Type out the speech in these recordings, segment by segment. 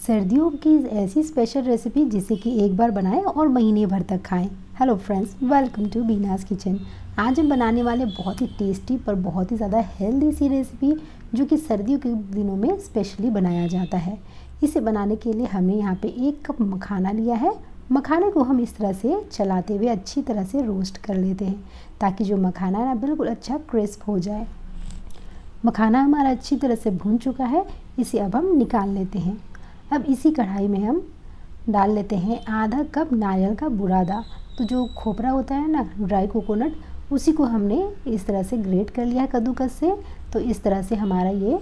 सर्दियों की ऐसी स्पेशल रेसिपी जिसे कि एक बार बनाएं और महीने भर तक खाएं। Hello friends, welcome to Beena's kitchen. आज हम बनाने वाले बहुत ही टेस्टी पर बहुत ही ज़्यादा हेल्दी सी रेसिपी जो कि सर्दियों के दिनों में स्पेशली बनाया जाता है। इसे बनाने के लिए हमने यहाँ पे 1 कप मखाना लिया है। मखाने को हम इस तरह से चलाते हुए अच्छी तरह से रोस्ट कर लेते हैं ताकि जो मखाना है ना बिल्कुल अच्छा क्रिस्प हो जाए। मखाना हमारा अच्छी तरह से भून चुका है, इसे अब हम निकाल लेते हैं। अब इसी कढ़ाई में हम डाल लेते हैं आधा कप नारियल का बुरादा। तो जो खोपरा होता है ना, ड्राई कोकोनट, उसी को हमने इस तरह से ग्रेट कर लिया है कद्दूकस से। तो इस तरह से हमारा ये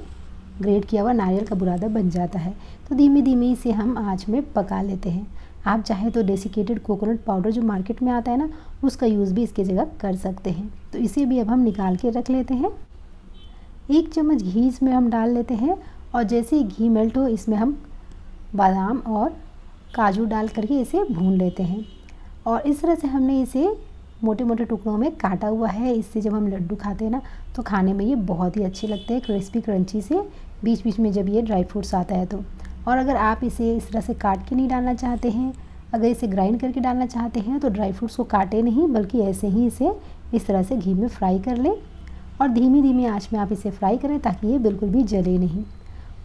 ग्रेट किया हुआ नारियल का बुरादा बन जाता है। तो धीमी धीमी इसे हम आँच में पका लेते हैं। आप चाहे तो डेसिकेटेड कोकोनट पाउडर जो मार्केट में आता है ना, उसका यूज़ भी इसकी जगह कर सकते हैं। तो इसे भी अब हम निकाल के रख लेते हैं। 1 चम्मच घी इसमें हम डाल लेते हैं और जैसे ही घी मेल्ट हो इसमें हम बादाम और काजू डाल करके इसे भून लेते हैं। और इस तरह से हमने इसे मोटे मोटे टुकड़ों में काटा हुआ है। इससे जब हम लड्डू खाते हैं ना तो खाने में ये बहुत ही अच्छे लगते हैं, क्रिस्पी क्रंची से, बीच बीच में जब ये ड्राई फ्रूट्स आता है तो। और अगर आप इसे इस तरह से काट के नहीं डालना चाहते हैं, अगर इसे ग्राइंड करके डालना चाहते हैं तो ड्राई फ्रूट्स को काटे नहीं बल्कि ऐसे ही इसे इस तरह से घी में फ्राई कर लें और धीमी धीमी आँच में आप इसे फ्राई करें ताकि ये बिल्कुल भी जले नहीं।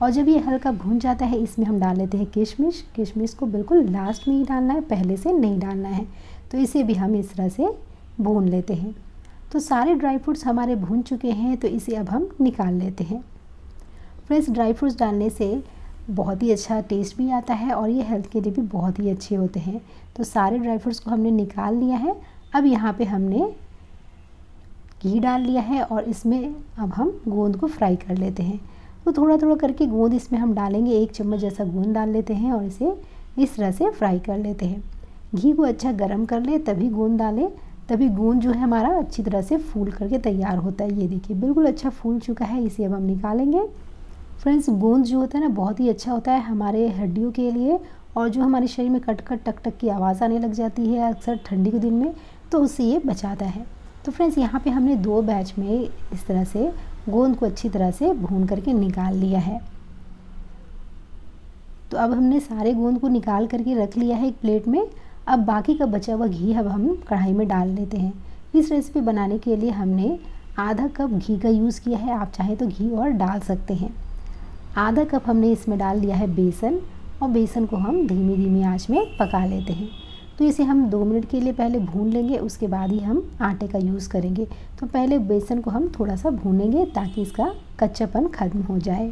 और जब ये हल्का भून जाता है इसमें हम डाल लेते हैं किशमिश। किशमिश को बिल्कुल लास्ट में ही डालना है, पहले से नहीं डालना है। तो इसे भी हम इस तरह से भून लेते हैं। तो सारे ड्राई फ्रूट्स हमारे भून चुके हैं, तो इसे अब हम निकाल लेते हैं। फ्रेश ड्राई फ्रूट्स डालने से बहुत ही अच्छा टेस्ट भी आता है और ये हेल्थ के लिए भी बहुत ही अच्छे होते हैं। तो सारे ड्राई फ्रूट्स को हमने निकाल लिया है। अब यहाँ पे हमने घी डाल लिया है और इसमें अब हम गोंद को फ्राई कर लेते हैं। तो थोड़ा थोड़ा करके गोंद इसमें हम डालेंगे। 1 चम्मच जैसा गोंद डाल लेते हैं और इसे इस तरह से फ्राई कर लेते हैं। घी को अच्छा गर्म कर ले तभी गोंद डालें, तभी गोंद जो है हमारा अच्छी तरह से फूल करके तैयार होता है। ये देखिए बिल्कुल अच्छा फूल चुका है, इसे अब हम निकालेंगे। फ्रेंड्स, गोंद जो होता है ना बहुत ही अच्छा होता है हमारे हड्डियों के लिए, और जो हमारे शरीर में कट कट टक टक की आवाज़ आने लग जाती है अक्सर ठंडी के दिन में, तो उससे ये बचाता है। तो फ्रेंड्स, यहाँ पे हमने 2 बैच में इस तरह से गोंद को अच्छी तरह से भून करके निकाल लिया है। तो अब हमने सारे गोंद को निकाल करके रख लिया है एक प्लेट में। अब बाकी का बचा हुआ घी अब हम कढ़ाई में डाल लेते हैं। इस रेसिपी बनाने के लिए हमने आधा कप घी का यूज़ किया है, आप चाहें तो घी और डाल सकते हैं। आधा कप हमने इसमें डाल दिया है बेसन, और बेसन को हम धीमी धीमी आंच में पका लेते हैं। तो इसे हम 2 मिनट के लिए पहले भून लेंगे, उसके बाद ही हम आटे का यूज़ करेंगे। तो पहले बेसन को हम थोड़ा सा भूनेंगे ताकि इसका कच्चापन ख़त्म हो जाए।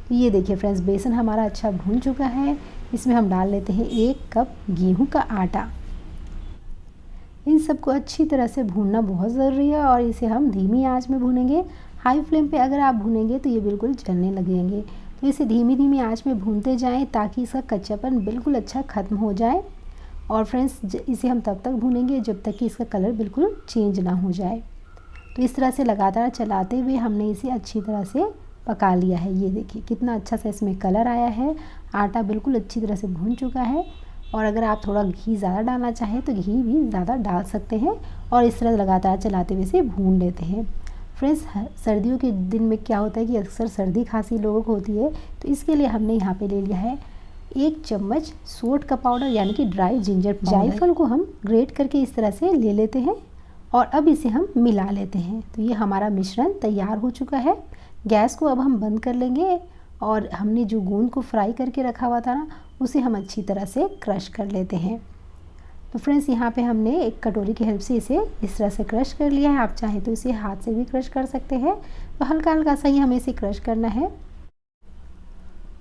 तो ये देखिए फ्रेंड्स, बेसन हमारा अच्छा भून चुका है। इसमें हम डाल लेते हैं 1 कप गेहूं का आटा। इन सबको अच्छी तरह से भूनना बहुत ज़रूरी है और इसे हम धीमी आंच में भूनेंगे। हाई फ्लेम पे अगर आप भूनेंगे तो ये बिल्कुल जलने लगेंगे। तो इसे धीमी धीमी आंच में भूनते जाएं ताकि इसका कच्चापन बिल्कुल अच्छा ख़त्म हो जाए। और फ्रेंड्स, इसे हम तब तक भूनेंगे जब तक कि इसका कलर बिल्कुल चेंज ना हो जाए। तो इस तरह से लगातार चलाते हुए हमने इसे अच्छी तरह से पका लिया है। ये देखिए कितना अच्छा सा इसमें कलर आया है, आटा बिल्कुल अच्छी तरह से भून चुका है। और अगर आप थोड़ा घी ज़्यादा डालना चाहें तो घी भी ज़्यादा डाल सकते हैं और इस तरह लगातार चलाते हुए इसे भून लेते हैं। फ्रेंड्स, सर्दियों के दिन में क्या होता है कि अक्सर सर्दी खांसी लोगों को होती है, तो इसके लिए हमने यहाँ पे ले लिया है 1 चम्मच सोंठ का पाउडर यानी कि ड्राई जिंजर पाउडर। जायफल को हम ग्रेट करके इस तरह से ले लेते हैं और अब इसे हम मिला लेते हैं। तो ये हमारा मिश्रण तैयार हो चुका है। गैस को अब हम बंद कर लेंगे और हमने जो गोंद को फ्राई करके रखा हुआ था ना, उसे हम अच्छी तरह से क्रश कर लेते हैं। तो फ्रेंड्स, यहाँ पे हमने एक कटोरी की हेल्प से इसे इस तरह से क्रश कर लिया है। आप चाहें तो इसे हाथ से भी क्रश कर सकते हैं। तो हल्का हल्का सा ही हमें इसे क्रश करना है।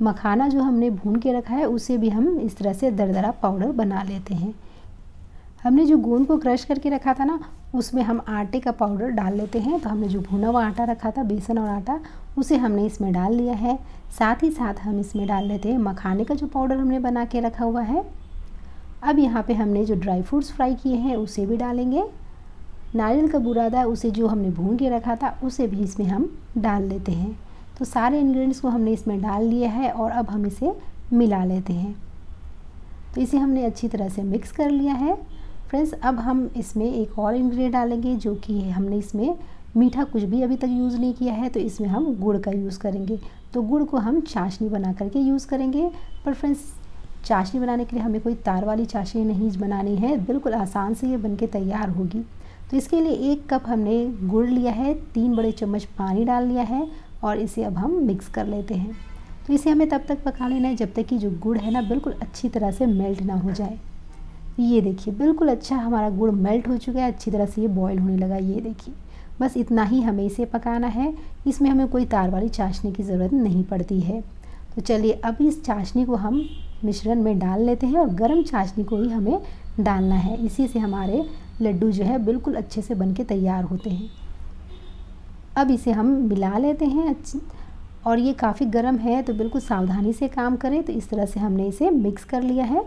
मखाना जो हमने भून के रखा है उसे भी हम इस तरह से दरदरा पाउडर बना लेते हैं। हमने जो गोंद को क्रश करके रखा था ना, उसमें हम आटे का पाउडर डाल लेते हैं। तो हमने जो भुना हुआ आटा रखा था, बेसन और आटा, उसे हमने इसमें डाल लिया है। साथ ही साथ हम इसमें डाल लेते हैं मखाने का जो पाउडर हमने बना के रखा हुआ है। अब यहाँ पे हमने जो ड्राई फ्रूट्स फ्राई किए हैं उसे भी डालेंगे। नारियल का बुरादा, उसे जो हमने भून के रखा था, उसे भी इसमें हम डाल लेते हैं। तो सारे इंग्रेडिएंट्स को हमने इसमें डाल लिया है और अब हम इसे मिला लेते हैं। तो इसे हमने अच्छी तरह से मिक्स कर लिया है। फ्रेंड्स, अब हम इसमें एक और इंग्रेडिएंट डालेंगे जो कि हमने इसमें मीठा कुछ भी अभी तक यूज़ नहीं किया है, तो इसमें हम गुड़ का यूज़ करेंगे। तो गुड़ को हम चाशनी बना करके यूज़ करेंगे। पर फ्रेंड्स, चाशनी बनाने के लिए हमें कोई तार वाली चाशनी नहीं बनानी है, बिल्कुल आसान से ये बनके तैयार होगी। तो इसके लिए 1 कप हमने गुड़ लिया है, 3 बड़े चम्मच पानी डाल लिया है और इसे अब हम मिक्स कर लेते हैं। तो इसे हमें तब तक पका लेना है जब तक कि जो गुड़ है ना बिल्कुल अच्छी तरह से मेल्ट ना हो जाए। ये देखिए बिल्कुल अच्छा हमारा गुड़ मेल्ट हो चुका है, अच्छी तरह से ये बॉयल होने लगा। ये देखिए, बस इतना ही हमें इसे पकाना है। इसमें हमें कोई तार वाली चाशनी की ज़रूरत नहीं पड़ती है। तो चलिए अब इस चाशनी को हम मिश्रण में डाल लेते हैं और गर्म चाशनी को ही हमें डालना है। इसी से हमारे लड्डू जो है बिल्कुल अच्छे से बनके तैयार होते हैं। अब इसे हम मिला लेते हैं और ये काफ़ी गर्म है, तो बिल्कुल सावधानी से काम करें। तो इस तरह से हमने इसे मिक्स कर लिया है।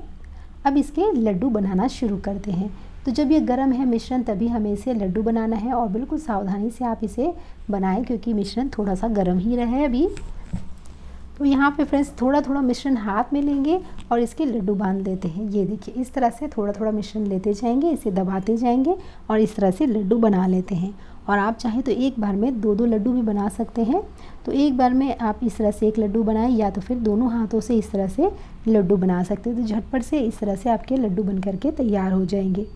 अब इसके लड्डू बनाना शुरू करते हैं। तो जब ये गर्म है मिश्रण, तभी हमें इसे लड्डू बनाना है और बिल्कुल सावधानी से आप इसे बनाएं, क्योंकि मिश्रण थोड़ा सा गर्म ही रहे अभी। तो यहाँ पे फ्रेंड्स थोड़ा थोड़ा मिश्रण हाथ में लेंगे और इसके लड्डू बांध देते हैं। ये देखिए, इस तरह से थोड़ा थोड़ा मिश्रण लेते जाएंगे, इसे दबाते जाएंगे और इस तरह से लड्डू बना लेते हैं। और आप चाहें तो एक बार में 2-2 लड्डू भी बना सकते हैं। तो एक बार में आप इस तरह से एक लड्डू बनाएं, या तो फिर दोनों हाथों से इस तरह से लड्डू बना सकते हैं। तो झटपट से इस तरह से आपके लड्डू बन करके तैयार हो जाएंगे।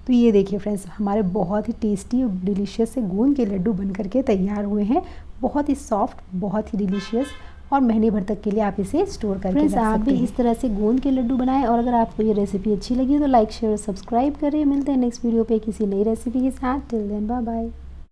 तो ये देखिए फ्रेंड्स, हमारे बहुत ही टेस्टी और डिलीशियस से गोंद के लड्डू बन करके तैयार हुए हैं। बहुत ही सॉफ्ट, बहुत ही डिलीशियस, और महीने भर तक के लिए आप इसे स्टोर करके रख सकते हैं। आप भी इस तरह से गोंद के लड्डू बनाएं। और अगर आपको ये रेसिपी अच्छी लगी तो लाइक, शेयर और सब्सक्राइब करें। मिलते हैं नेक्स्ट वीडियो पे किसी नई रेसिपी के साथ। Till then bye bye.